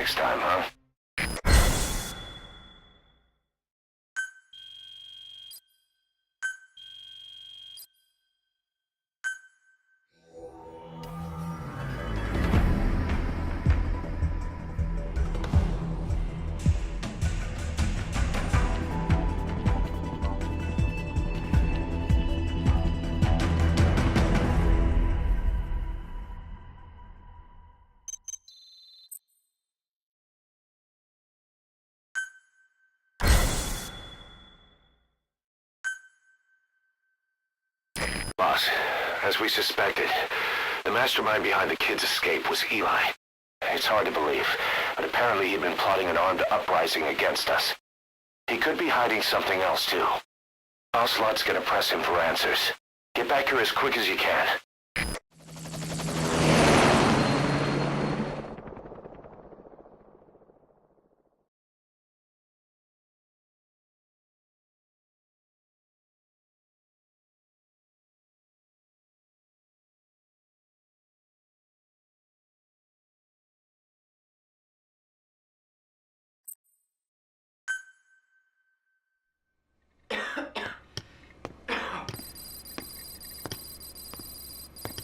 next time, huh? Boss, as we suspected, the mastermind behind the kid's escape was Eli. It's hard to believe, but apparently he'd been plotting an armed uprising against us. He could be hiding something else, too. Ocelot's gonna press him for answers. Get back here as quick as you can.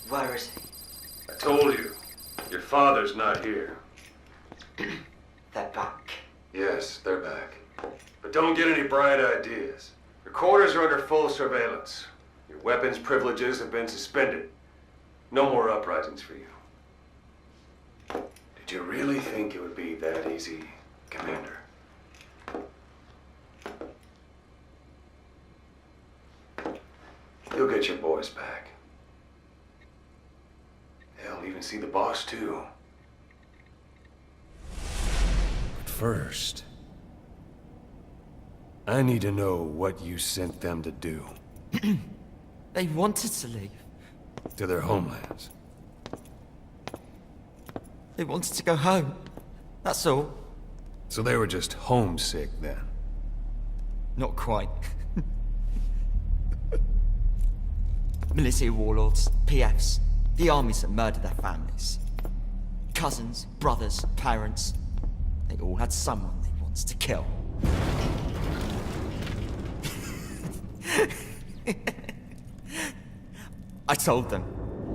Where is he? I told you. Your father's not here. They're back. Yes, they're back. But don't get any bright ideas. Your quarters are under full surveillance. Your weapons privileges have been suspended. No more uprisings for you. Did you really think it would be that easy, Commander? You'll get your boys back. They'll even see the boss, too. But first, I need to know what you sent them to do. They wanted to leave. To their homelands. They wanted to go home. That's all. So they were just homesick, then? Not quite. Military warlords, PFs, the armies that murdered their families. Cousins, brothers, parents. They all had someone they wanted to kill. I told them,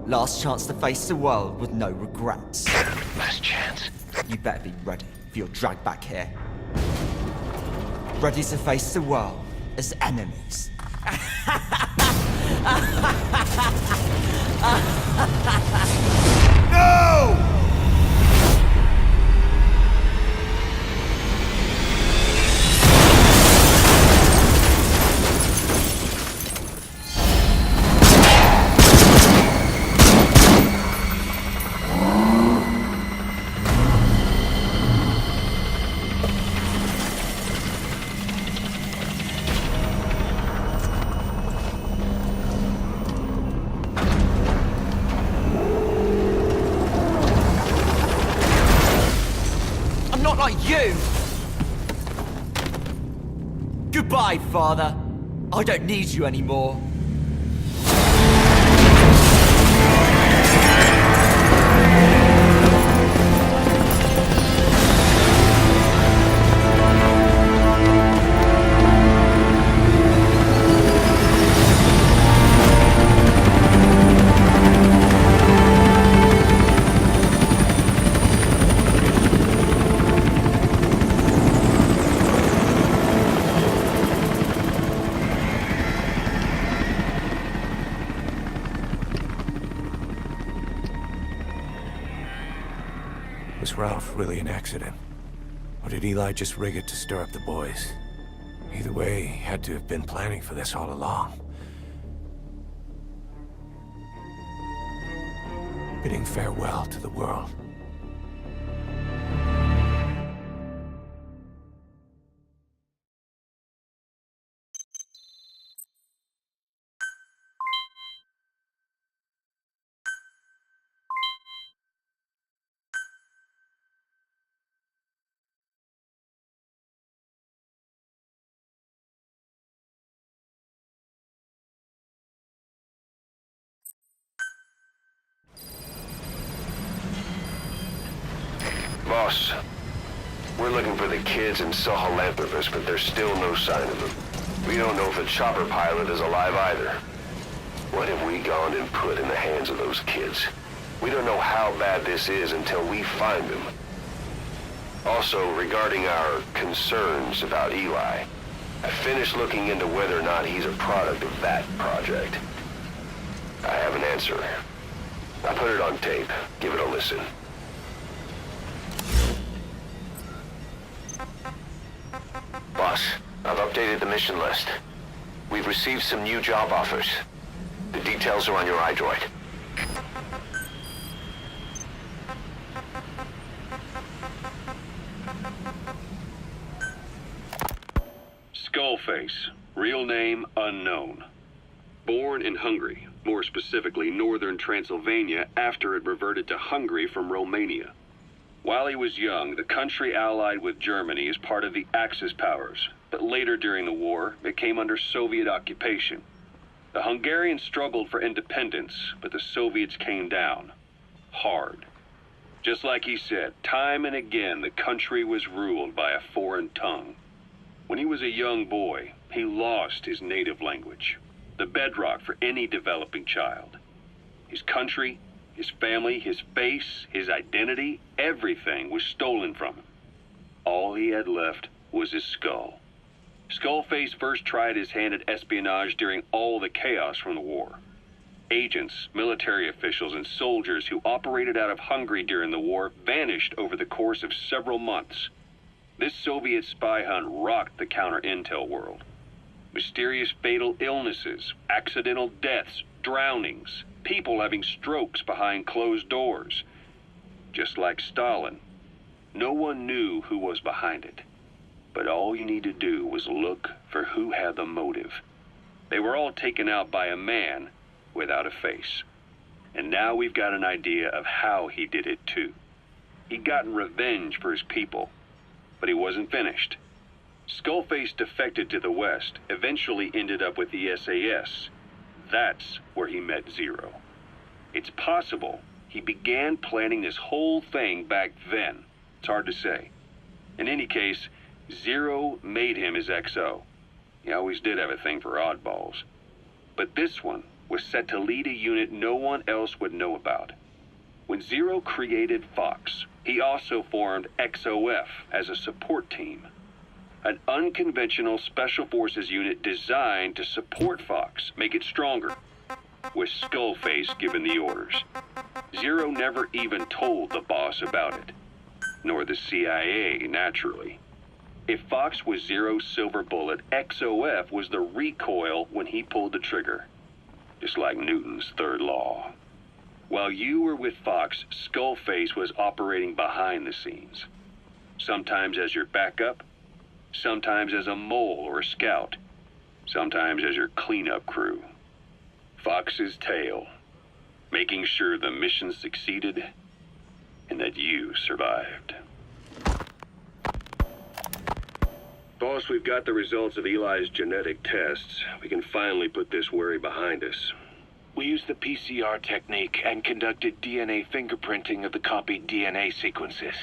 last chance to face the world with no regrets. Last chance. You better be ready for your drag back here. Ready to face the world as enemies. No! Not like you! Goodbye, Father. I don't need you anymore. Was Ralph really an accident? Or did Eli just rig it to stir up the boys? Either way, he had to have been planning for this all along. Bidding farewell to the world. Boss, We're looking for the kids and Sahelanthropus, but there's still no sign of them. We don't know if the chopper pilot is alive either. What have we gone and put in the hands of those kids? We don't know how bad this is until we find them. Also, regarding our concerns about Eli, I finished looking into whether or not he's a product of that project. I have an answer. I put it on tape. Give it a listen. Boss, I've updated the mission list. We've received some new job offers. The details are on your iDroid. Skullface, real name unknown. Born in Hungary, more specifically northern Transylvania after it reverted to Hungary from Romania. While he was young, the country allied with Germany as part of the Axis powers, but later during the war, it came under Soviet occupation. The Hungarians struggled for independence, but the Soviets came down. Hard. Just like he said, time and again the country was ruled by a foreign tongue. When he was a young boy, he lost his native language, the bedrock for any developing child. His country, his family, his face, his identity, everything was stolen from him. All he had left was his skull. Skullface first tried his hand at espionage during all the chaos from the war. Agents, military officials, and soldiers who operated out of Hungary during the war vanished over the course of several months. This Soviet spy hunt rocked the counter-intel world. Mysterious fatal illnesses, accidental deaths, drownings, people having strokes behind closed doors. Just like Stalin, no one knew who was behind it. But all you need to do was look for who had the motive. They were all taken out by a man without a face. And now we've got an idea of how he did it too. He'd gotten revenge for his people, but he wasn't finished. Skullface defected to the West, eventually ended up with the SAS. That's where he met Zero. It's possible he began planning this whole thing back then. It's hard to say. In any case, Zero made him his XO. He always did have a thing for oddballs. But this one was set to lead a unit no one else would know about. When Zero created Fox, he also formed XOF as a support team. An unconventional special forces unit designed to support Fox, make it stronger, with Skullface giving the orders. Zero never even told the boss about it, nor the CIA, naturally. If Fox was Zero's silver bullet, XOF was the recoil when he pulled the trigger, just like Newton's third law. While you were with Fox, Skullface was operating behind the scenes, sometimes as your backup, sometimes as a mole or a scout, sometimes as your cleanup crew. Fox's tail, making sure the mission succeeded and that you survived. Boss, we've got the results of Eli's genetic tests. We can finally put this worry behind us. We used the PCR technique and conducted DNA fingerprinting of the copied DNA sequences.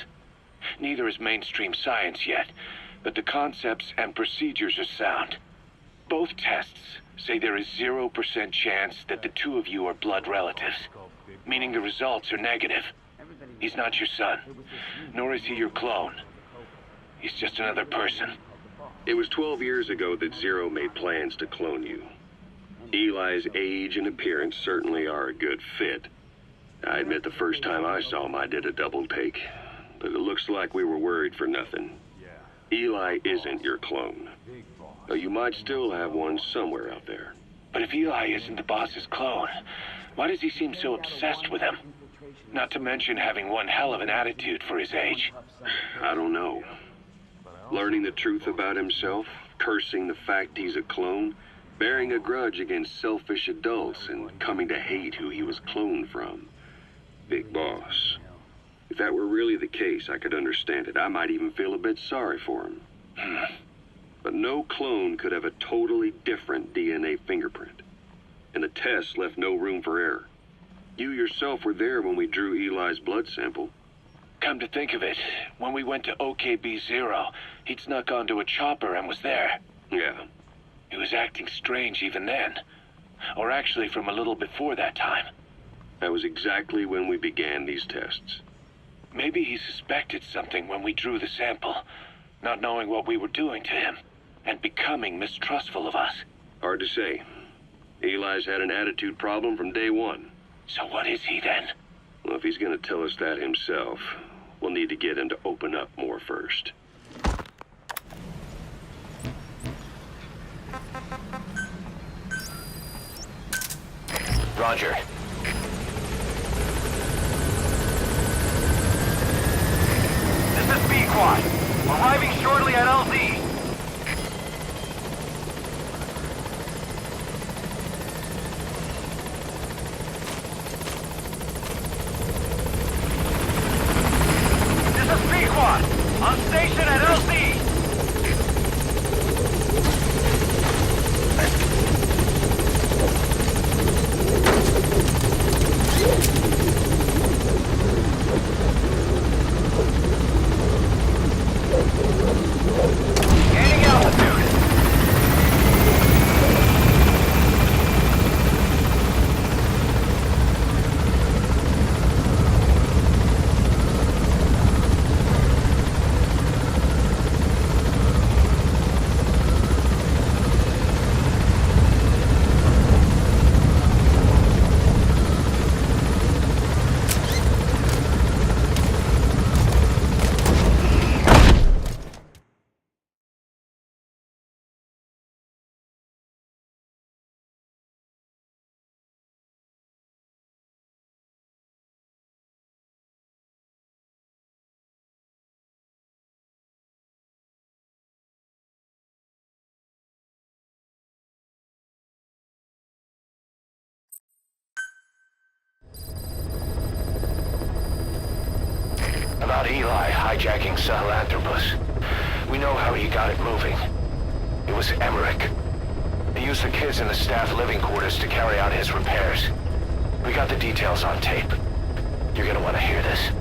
Neither is mainstream science yet, but the concepts and procedures are sound. Both tests say there is 0% chance that the two of you are blood relatives, meaning the results are negative. He's not your son, nor is he your clone. He's just another person. It was 12 years ago that Zero made plans to clone you. Eli's age and appearance certainly are a good fit. I admit the first time I saw him I did a double take, but it looks like we were worried for nothing. Eli isn't your clone, though you might still have one somewhere out there. But if Eli isn't the boss's clone, why does he seem so obsessed with him? Not to mention having one hell of an attitude for his age. I don't know. Learning the truth about himself, cursing the fact he's a clone, bearing a grudge against selfish adults, and coming to hate who he was cloned from. Big boss. If that were really the case, I could understand it. I might even feel a bit sorry for him. But no clone could have a totally different DNA fingerprint. And the tests left no room for error. You yourself were there when we drew Eli's blood sample. Come to think of it, when we went to OKB-0, he'd snuck onto a chopper and was there. Yeah. He was acting strange even then. Or actually from a little before that time. That was exactly when we began these tests. Maybe he suspected something when we drew the sample, not knowing what we were doing to him, and becoming mistrustful of us. Hard to say. Eli's had an attitude problem from day one. So what is he then? Well, if he's gonna tell us that himself, we'll need to get him to open up more first. Roger. This is B-Quad. Arriving shortly at LZ. This is B-Quad. On station at LZ. Gaining altitude. About Eli hijacking Sahelanthropus. We know how he got it moving. It was Emmerich. He used the kids in the staff living quarters to carry out his repairs. We got the details on tape. You're gonna want to hear this.